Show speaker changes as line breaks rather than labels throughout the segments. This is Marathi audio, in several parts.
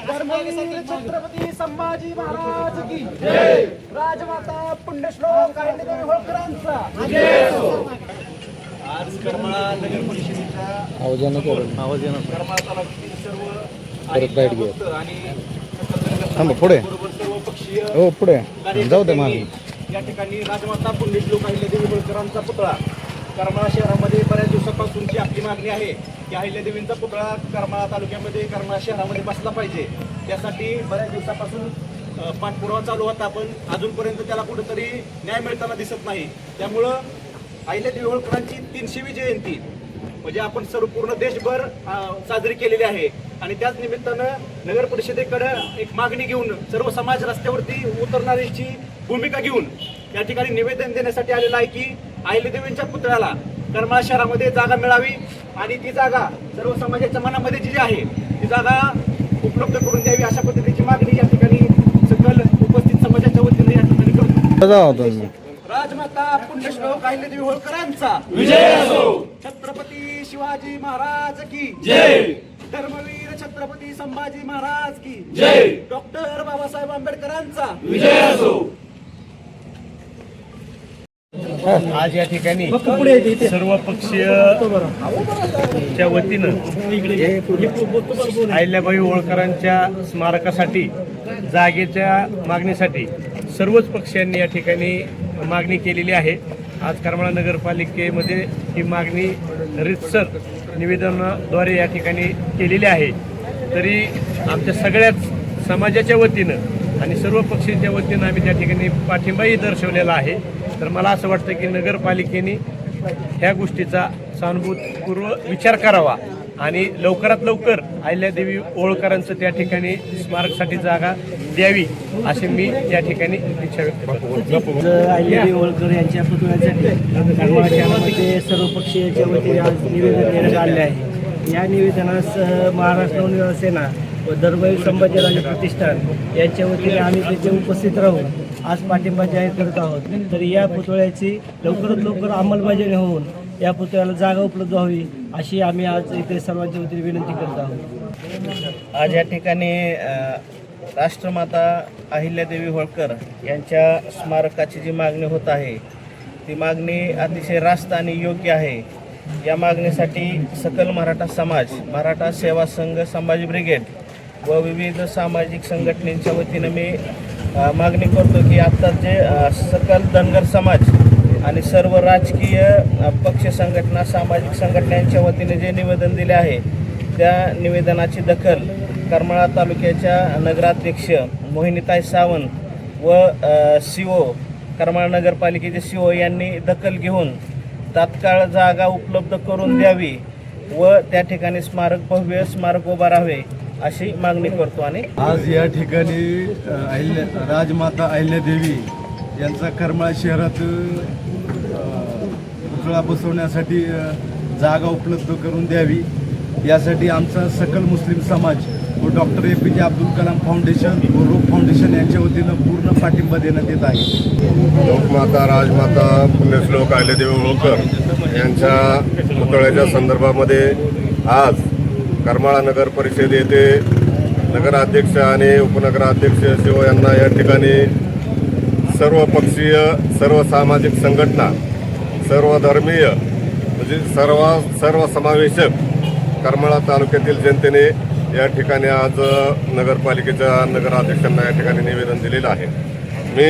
धर्मवीर छत्रपती संभाजी महाराज की जय. राजमाता पुण्यश्लोक अहिल्यादेवी होळकरांचा
आज करमाळा नगर परिषदेच्या करमाळा तालुक्यातील सर्व भक्त आणि
पुढे
सर्व पक्षीय
हो पुढे जाऊ दे मला
या ठिकाणी राजमाता पुण्यश्लोक अहिल्यादेवी होळकरांचा पुतळा करमाळा शहरामध्ये बऱ्याच दिवसापासूनची आपली मागणी आहे की अहिल्यादेवींचा पुतळा करमाळा तालुक्यामध्ये करमाळा शहरामध्ये बसला पाहिजे. त्यासाठी बऱ्याच दिवसापासून पाठपुरावा चालू होता, पण अजूनपर्यंत त्याला कुठेतरी न्याय मिळताना दिसत नाही. त्यामुळं अहिल्यादेवी होळकरांची 300वी जयंती म्हणजे आपण सर्व पूर्ण देशभर साजरी केलेली आहे आणि त्याच निमित्तानं नगर परिषदेकडे एक मागणी घेऊन सर्व समाज रस्त्यावरती उतरणाऱ्याची भूमिका घेऊन या ठिकाणी निवेदन देण्यासाठी आलेलं आहे की अहिल्यादेवींच्या पुतळ्याला करमाळा शहरामध्ये जागा मिळावी आणि ती जागा सर्व समाजाच्या मनामध्ये जी आहे ती जागा उपलब्ध करून द्यावी अशा पद्धतीची मागणी या ठिकाणी सकल उपस्थित समाजाच्या वतीने या ठिकाणी करतो. राजमाता पुण्यश्लोक अहिल्यादेवी होळकरांचा विजय असो. छत्रपती शिवाजी महाराज की जय. धर्मवीर छत्रपती संभाजी महाराज की जय. डॉक्टर बाबासाहेब आंबेडकरांचा विजय असो.
आज या ठिकाणी सर्व पक्षीय च्या वतीनं अहिल्याबाई होळकरांच्या स्मारकासाठी जागेच्या मागणीसाठी सर्वच पक्षांनी या ठिकाणी मागणी केलेली आहे. आज करमाळा नगरपालिकेमध्ये ही मागणी रीतसर निवेदनाद्वारे या ठिकाणी केलेली आहे. तरी आमच्या सगळ्याच समाजाच्या वतीनं आणि सर्व पक्षांच्या वतीनं आम्ही त्या ठिकाणी पाठिंबाही दर्शवलेला आहे. तर मला असं वाटतं की नगरपालिकेने ह्या गोष्टीचा सहानुभूतीपूर्व विचार करावा आणि लवकरात लवकर अहिल्यादेवी होळकरांचं त्या ठिकाणी स्मारकसाठी जागा द्यावी अशी मी या ठिकाणी इच्छा व्यक्त करतो.
अहिल्यादेवी होळकर यांच्या पुतळ्यासाठी करमाळा शहरामध्ये सर्व पक्षीयांच्या वतीने आज निवेदन देण्यात आले आहे. या निवेदनास महाराष्ट्र नवनिर्माण सेना व धर्मवीर संभाजीराजे प्रतिष्ठान यांच्या वतीने आम्ही तेथे उपस्थित राहून आज पाठिंबा जाहीर करत आहोत. तर या पुतळ्याची लवकरात लवकर अंमलबजावणी होऊन या पुतळ्याला जागा उपलब्ध व्हावी अशी आम्ही आज इथे सर्वांच्या वतीने विनंती करत आहोत.
आज या ठिकाणी राष्ट्रमाता अहिल्यादेवी होळकर यांच्या स्मारकाची जी मागणी होत आहे ती मागणी अतिशय रास्त आणि योग्य आहे. या मागणीसाठी सकल मराठा समाज, मराठा सेवा संघ, संभाजी ब्रिगेड व विविध सामाजिक संघटनेच्या वतीनं मी मागणी करतो की आत्ता जे सकल धनगर समाज आणि सर्व राजकीय पक्ष संघटना, सामाजिक संघटनांच्या वतीने जे निवेदन दिले आहे त्या निवेदनाची दखल करमाळा तालुक्याच्या नगराध्यक्ष मोहिनीताई सावंत व CO करमाळा नगरपालिकेचे CO यांनी दखल घेऊन तात्काळ जागा उपलब्ध करून द्यावी व त्या ठिकाणी भव्य स्मारक उभा राहावे अशी मागणी करतो. आणि
आज या ठिकाणी राजमाता अहिल्यादेवी यांचा करमाळा शहरात पुतळा बसवण्यासाठी जागा उपलब्ध करून द्यावी यासाठी आमचा सकल मुस्लिम समाज व doctor APJ Abdul Kalam foundation व रूप फाउंडेशन यांच्या वतीनं पूर्ण पाठिंबा देण्यात येत आहे.
लोकमाता राजमाता पुण्यश्लोक अहिल्यादेवी होळकर यांच्या पुतळ्याच्या संदर्भामध्ये आज करमाळा नगर परिषद येथे नगराध्यक्ष आणि उपनगराध्यक्ष CO यांना या ठिकाणी सर्व पक्षीय, सर्व सामाजिक संघटना, सर्व धर्मीय म्हणजे सर्व समावेशक करमाळा तालुक्यातील जनतेने या ठिकाणी आज नगरपालिकेच्या नगराध्यक्षांना या ठिकाणी निवेदन दिलेलं आहे. मी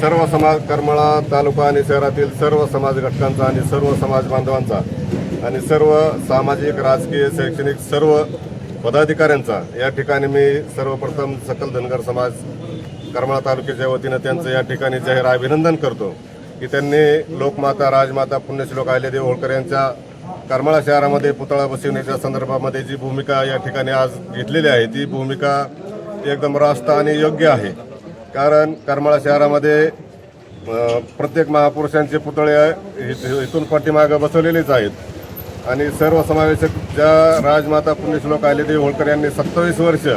सर्व करमाळा तालुका आणि शहरातील सर्व समाज घटकांचा आणि सर्व समाज बांधवांचा आणि सर्व सामाजिक, राजकीय, शैक्षणिक सर्व पदाधिकाऱ्यांचा या ठिकाणी मी सर्वप्रथम सकल धनगर समाज करमाळा तालुक्याच्या वतीनं त्यांचं या ठिकाणी जाहीर अभिनंदन करतो की त्यांनी लोकमाता राजमाता पुण्यश्लोक अहिल्यादेवी होळकर यांच्या करमाळा शहरामध्ये पुतळा बसवण्याच्या संदर्भामध्ये जी भूमिका या ठिकाणी आज घेतलेली आहे ती भूमिका एकदम रास्त आणि योग्य आहे. कारण करमाळा शहरामध्ये प्रत्येक महापुरुषांचे पुतळे इथून पाठीमागं बसवलेलेच आहेत आणि सर्व समावेशक ज्या राजमाता पुण्यश्लोक अहिल्यादेवी होळकर यांनी 27 वर्ष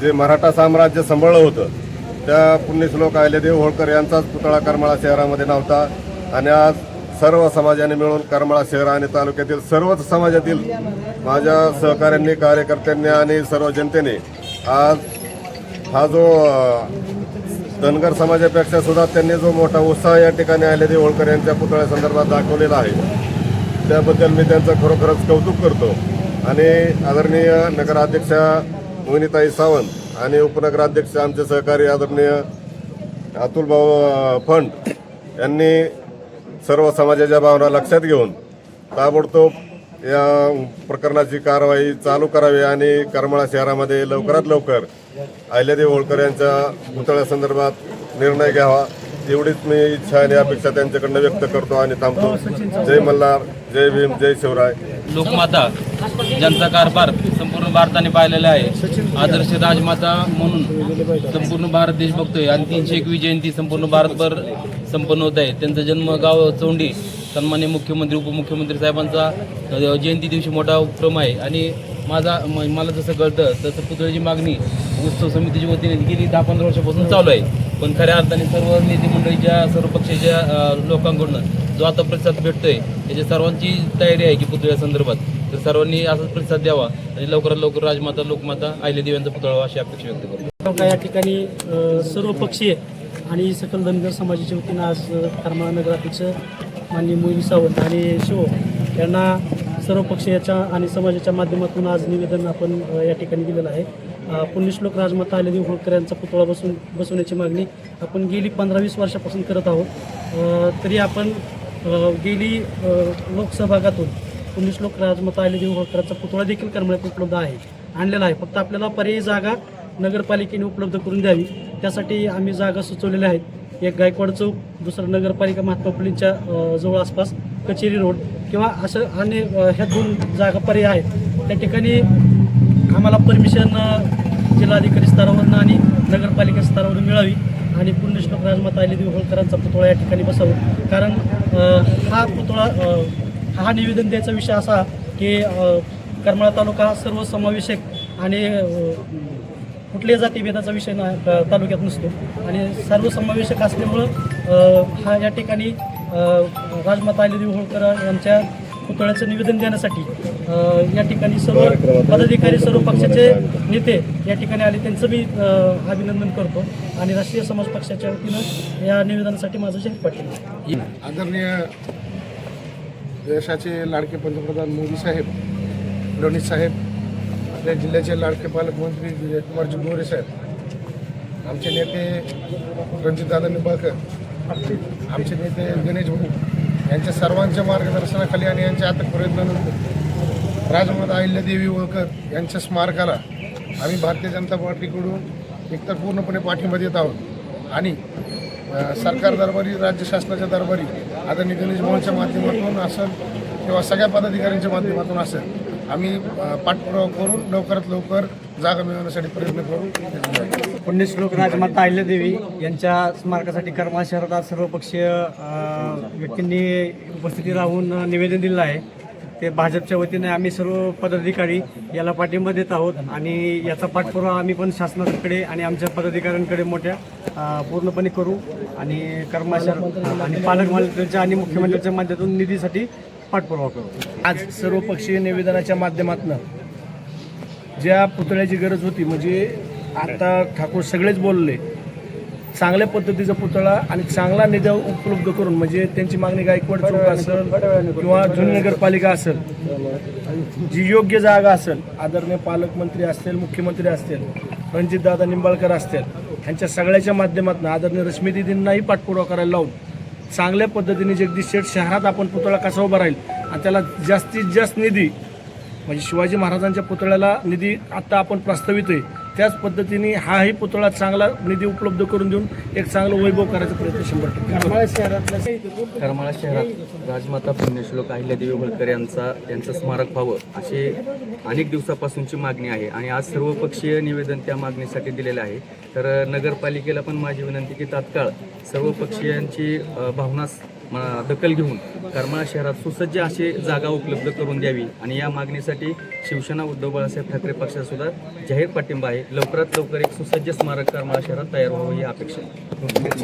जे मराठा साम्राज्य सांभाळलं होतं त्या पुण्यश्लोक अहिल्यादेवी होळकर यांचाच पुतळा करमाळा शहरामध्ये नव्हता आणि आज सर्व समाजाने मिळून करमाळा शहर आणि तालुक्यातील सर्वच समाजातील माझ्या सहकाऱ्यांनी, कार्यकर्त्यांनी आणि सर्व जनतेने आज हा जो धनगर समाजापेक्षा सुद्धा त्यांनी जो मोठा उत्साह या ठिकाणी अहिल्यादेवी होळकर यांच्या पुतळ्यासंदर्भात दाखवलेला आहे, त्याबद्दल मी त्यांचं खरोखरच कौतुक करतो. आणि आदरणीय नगराध्यक्षा मोहिनीताई सावंत आणि उपनगराध्यक्ष आमचे सहकारी आदरणीय अतुलभाऊ फंड यांनी सर्व समाजाच्या भावना लक्षात घेऊन ताबडतोब या प्रकरणाची कारवाई चालू करावी आणि करमाळा शहरामध्ये लवकरात लवकर अहिल्यादेवी होळकर यांच्या पुतळ्यासंदर्भात निर्णय घ्यावा, एवढीच मी इच्छा आणि अपेक्षा त्यांच्याकडनं व्यक्त करतो आणि थांबतो. जय मल्हार, जय भीम, जय शिवराय.
लोकमाता ज्यांचा कारभार संपूर्ण भारताने पाहिलेला आहे, आदर्श राजमाता म्हणून संपूर्ण भारत देश बघतोय आणि 301वी जयंती संपूर्ण भारतभर संपन्न होत आहे. त्यांचा जन्म गाव चौंडी, सन्मान्य मुख्यमंत्री उपमुख्यमंत्री साहेबांचा जयंती दिवशी मोठा उपक्रम आहे. आणि मला जसं कळतं तसं पुतळ्याची मागणी उत्सव समितीच्या वतीने गेली 10-15 वर्षापासून चालू आहे. पण खऱ्या अर्थाने सर्व नेते मंडळीच्या, सर्व पक्षाच्या लोकांकडून जो आता प्रतिसाद भेटतोय त्याच्या सर्वांची तयारी आहे की पुतळ्यासंदर्भात तर सर्वांनी असाच प्रतिसाद द्यावा आणि लवकरात लवकर राजमाता लोकमाता अहिल्यादेवी यांचा पुतळा अशी अपेक्षा व्यक्त करतो.
या ठिकाणी सर्व पक्षीय आणि सकल धनगर समाजाच्या वतीनं आज करमाळा नगराध्यक्ष माननीय मोहिनी सावंत आणि शिव यांना सर्व पक्षीयाच्या आणि समाजाच्या माध्यमातून आज निवेदन आपण या ठिकाणी दिलेलं आहे. पुण्यश्लोक राजमाता अहिल्यादेवी होळकर यांचा पुतळा बसवण्याची मागणी आपण गेली 15-20 वर्षापासून करत आहोत. तरी आपण गेली लोकसहभागातून पुण्यश्लोक राजमाता अहिल्यादेवी होळकरांचा पुतळा देखील करमाळ्यात उपलब्ध आहे, आणलेला आहे. फक्त आपल्याला पर्यायी जागा नगरपालिकेने उपलब्ध करून द्यावी, त्यासाठी आम्ही जागा सुचवलेल्या आहेत. एक गायकवाड चौक, दुसरं नगरपालिका महात्मा फुलेंच्या जवळ आसपास कचेरी रोड किंवा असं अनेक ह्या 2 जागा पर्याय आहेत. त्या ठिकाणी आम्हाला परमिशन जिल्हाधिकारी स्तरावरून आणि नगरपालिका स्तरावरून मिळावी आणि पुण्यश्लोक राजमाता अहिल्यादेवी होळकरांचा पुतळा या ठिकाणी बसावं. कारण हा पुतळा हा निवेदन द्यायचा विषय असा की करमाळा तालुका हा सर्वसमावेशक आणि कुठल्याही जातीभेदाचा विषय तालुक्यात नसतो आणि सर्वसमावेशक असल्यामुळं हा या ठिकाणी राजमाता अहिल्यादेवी होळकर यांच्या पुतळ्याचं निवेदन देण्यासाठी या ठिकाणी सर्व पदाधिकारी, सर्व पक्षाचे नेते या ठिकाणी आले, त्यांचं मी अभिनंदन करतो आणि राष्ट्रीय समाज पक्षाच्या वतीनं या निवेदनासाठी माझं जाहीर पाठिंबा.
आदरणीय देशाचे लाडके पंतप्रधान मोदी साहेब, फडणवीस साहेब, आपल्या जिल्ह्याचे लाडके पालकमंत्री जयकुमारजी गोरे साहेब, आमचे नेते रणजितदादा निंबाळकर, आमचे नेते गणेश भाऊ यांच्या सर्वांच्या मार्गदर्शनाखाली आणि यांच्या अथक प्रयत्नानंतर राजमाता अहिल्यादेवी होळकर यांच्या स्मारकाला आम्ही भारतीय जनता पार्टीकडून एकतर पूर्णपणे पाठिंबा देत आहोत आणि सरकार दरबारी, राज्य शासनाच्या दरबारी आदरणीय गणेश भाऊंच्या माध्यमातून असेल किंवा सगळ्या पदाधिकाऱ्यांच्या माध्यमातून असेल आम्ही पाठपुरावा करून लवकरात लवकर जागा मिळवण्यासाठी प्रयत्न करू.
पुण्यश्लोक राजमाता अहिल्यादेवी यांच्या स्मारकासाठी करमाळा शहरात आज सर्वपक्षीय व्यक्तींनी उपस्थिती राहून निवेदन दिलेलं आहे. ते भाजपच्या वतीने आम्ही सर्व पदाधिकारी याला पाठिंबा देत आहोत आणि याचा पाठपुरावा आम्ही पण शासनाकडे आणि आमच्या पदाधिकाऱ्यांकडे मोठ्या पूर्णपणे करू आणि करमाळा शहर आणि पालकमंत्र्यांच्या आणि मुख्यमंत्र्यांच्या माध्यमातून निधीसाठी पाठपुरावा करू.
आज सर्वपक्षीय निवेदनाच्या माध्यमातून ज्या पुतळ्याची गरज होती, म्हणजे आता ठाकूर सगळेच बोलले, चांगल्या पद्धतीचा पुतळा आणि चांगला निधी उपलब्ध करून, म्हणजे त्यांची मागणी गायकवाड चौक असेल किंवा जुनी नगरपालिका असेल, जी योग्य जागा असेल, आदरणीय पालकमंत्री असतील, मुख्यमंत्री असतील, रणजितदादा निंबाळकर असतील, ह्यांच्या सगळ्याच्या माध्यमातून आदरणीय रश्मीदीदींनाही पाठपुरावा करायला लावून चांगल्या पद्धतीने जगदीश शेठ शहरात आपण पुतळा कसा उभा राहील आणि त्याला जास्तीत जास्त निधी, म्हणजे शिवाजी महाराजांच्या पुतळ्याला निधी आत्ता आपण प्रस्तावितोय, त्याच पद्धतीने हाही पुतळा चांगला निधी उपलब्ध करून देऊन एक चांगलं वैभव करायचा प्रयत्न 100%.
करमाळा शहरात राजमाता पुण्यश्लोक अहिल्यादेवी होळकर यांचं स्मारक व्हावं अशी अनेक दिवसापासूनची मागणी आहे आणि आज सर्वपक्षीय निवेदन त्या मागणीसाठी दिलेलं आहे. तर नगरपालिकेला पण माझी विनंती की तात्काळ सर्व पक्षीयांची भावना दखल घेऊन करमाळा शहरात सुसज्ज अशी जागा उपलब्ध करून द्यावी आणि या मागणीसाठी शिवसेना उद्धव बाळासाहेब ठाकरे पक्षाचा सुद्धा जाहीर पाठिंबा आहे. लवकरात लवकर एक सुसज्ज स्मारक करमाळा शहरात तयार व्हावं ही अपेक्षा आहे.